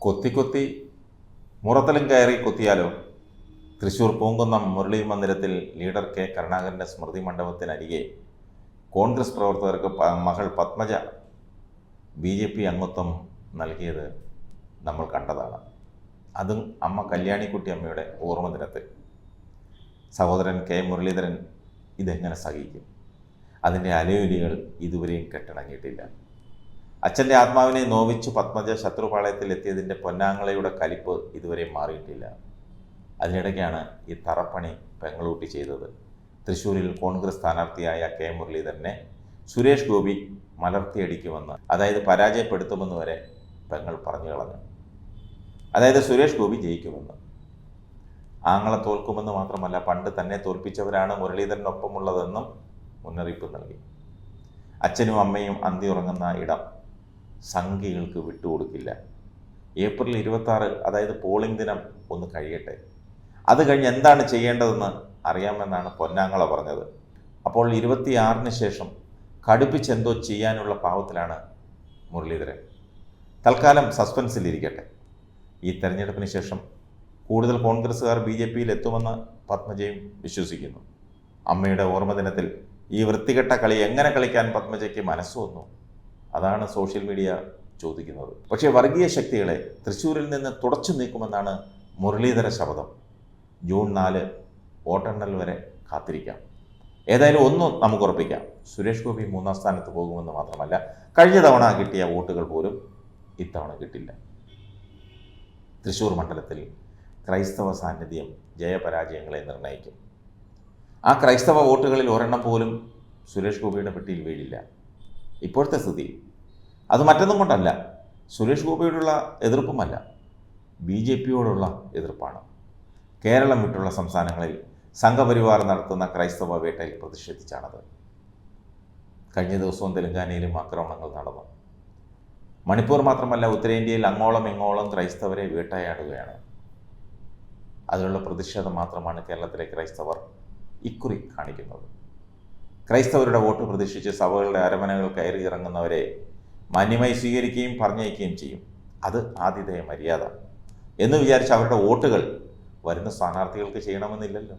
കൊത്തി കൊത്തി മുറത്തിലും കയറി കൊത്തിയാലോ? തൃശൂർ പൂങ്കുന്നം മുരളി മന്ദിരത്തിൽ ലീഡർ കെ കരുണാകരൻ്റെ സ്മൃതി മണ്ഡപത്തിനരികെ കോൺഗ്രസ് പ്രവർത്തകർക്ക് മകൾ പത്മജ BJP അംഗത്വം നൽകിയത് നമ്മൾ കണ്ടതാണ്. അതും അമ്മ കല്യാണിക്കുട്ടി അമ്മയുടെ ഓർമ്മ ദിനത്തിൽ. സഹോദരൻ കെ മുരളീധരൻ ഇതെങ്ങനെ സഹിക്കും? അതിൻ്റെ അലയൊലികൾ ഇതുവരെയും കെട്ടടങ്ങിയിട്ടില്ല. അച്ഛൻ്റെ ആത്മാവിനെ നോവിച്ച് പത്മജ ശത്രുപാളയത്തിൽ എത്തിയതിൻ്റെ പൊന്നാങ്ങളയുടെ കലിപ്പ് ഇതുവരെ മാറിയിട്ടില്ല. അതിനിടയ്ക്കാണ് ഈ തറപ്പണി പെങ്ങളൂട്ടി ചെയ്തത്. തൃശ്ശൂരിൽ കോൺഗ്രസ് സ്ഥാനാർത്ഥിയായ കെ മുരളീധരനെ സുരേഷ് ഗോപി മലർത്തിയടിക്കുമെന്ന്, അതായത് പരാജയപ്പെടുത്തുമെന്ന് വരെ പെങ്ങൾ പറഞ്ഞു കളഞ്ഞു. അതായത് സുരേഷ് ഗോപി ജയിക്കുമെന്ന്. ആങ്ങളെ തോൽക്കുമെന്ന് മാത്രമല്ല, പണ്ട് തന്നെ തോൽപ്പിച്ചവരാണ് മുരളീധരനൊപ്പമുള്ളതെന്നും മുന്നറിയിപ്പ് നൽകി. അച്ഛനും അമ്മയും അന്തി ഉറങ്ങുന്ന ഇടം സംഘികൾക്ക് വിട്ടുകൊടുക്കില്ല. ഏപ്രിൽ 26, അതായത് പോളിംഗ് ദിനം ഒന്ന് കഴിയട്ടെ, അത് കഴിഞ്ഞ് എന്താണ് ചെയ്യേണ്ടതെന്ന് അറിയാമെന്നാണ് പൊന്നാങ്ങള പറഞ്ഞത്. അപ്പോൾ 26-ന് ശേഷം കടുപ്പിച്ചെന്തോ ചെയ്യാനുള്ള പാവത്തിലാണ് മുരളീധരൻ. തൽക്കാലം സസ്പെൻസിലിരിക്കട്ടെ. ഈ തെരഞ്ഞെടുപ്പിന് ശേഷം കൂടുതൽ കോൺഗ്രസ്സുകാർ BJPയിൽ എത്തുമെന്ന് പത്മജയും വിശ്വസിക്കുന്നു. അമ്മയുടെ ഓർമ്മ ദിനത്തിൽ ഈ വൃത്തികെട്ട കളി എങ്ങനെ കളിക്കാൻ പത്മജയ്ക്ക് മനസ്സ് വന്നു? അതാണ് സോഷ്യൽ മീഡിയ ചോദിക്കുന്നത്. പക്ഷേ വർഗീയ ശക്തികളെ തൃശ്ശൂരിൽ നിന്ന് തുടച്ചു നീക്കുമെന്നാണ് മുരളീധര ശപഥം. ജൂൺ 4 വോട്ടെണ്ണൽ വരെ കാത്തിരിക്കാം. ഏതായാലും ഒന്നും നമുക്ക് ഉറപ്പിക്കാം, സുരേഷ് ഗോപി 3-ാം സ്ഥാനത്ത് പോകുമെന്ന് മാത്രമല്ല, കഴിഞ്ഞ തവണ കിട്ടിയ വോട്ടുകൾ പോലും ഇത്തവണ കിട്ടില്ല. തൃശ്ശൂർ മണ്ഡലത്തിൽ ക്രൈസ്തവ സാന്നിധ്യം ജയപരാജയങ്ങളെ നിർണ്ണയിക്കും. ആ ക്രൈസ്തവ വോട്ടുകളിൽ ഒരെണ്ണം പോലും സുരേഷ് ഗോപിയുടെ പെട്ടിയിൽ വീഴില്ല ഇപ്പോഴത്തെ സ്ഥിതി. അത് മറ്റൊന്നും കൊണ്ടല്ല, സുരേഷ് ഗോപിയോടുള്ള എതിർപ്പുമല്ല, BJPയോടുള്ള എതിർപ്പാണ്. കേരളം വിട്ടുള്ള സംസ്ഥാനങ്ങളിൽ സംഘപരിവാർ നടത്തുന്ന ക്രൈസ്തവ വേട്ടയിൽ പ്രതിഷേധിച്ചാണത്. കഴിഞ്ഞ ദിവസവും തെലങ്കാനയിലും ആക്രമണങ്ങൾ നടന്നു. മണിപ്പൂർ മാത്രമല്ല, ഉത്തരേന്ത്യയിൽ അങ്ങോളം ഇങ്ങോളം ക്രൈസ്തവരെ വേട്ടയാടുകയാണ്. അതിനുള്ള പ്രതിഷേധം മാത്രമാണ് കേരളത്തിലെ ക്രൈസ്തവർ ഇക്കുറി കാണിക്കുന്നത്. ക്രൈസ്തവരുടെ വോട്ട് പ്രതീക്ഷിച്ച് സഭകളുടെ അരമനകൾ കയറി ഇറങ്ങുന്നവരെ മാന്യമായി സ്വീകരിക്കുകയും പറഞ്ഞയക്കുകയും ചെയ്യും. അത് ആതിഥേയ മര്യാദ എന്ന് വിചാരിച്ച് അവരുടെ വോട്ടുകൾ വരുന്ന സ്ഥാനാർത്ഥികൾക്ക് ചെയ്യണമെന്നില്ലല്ലോ.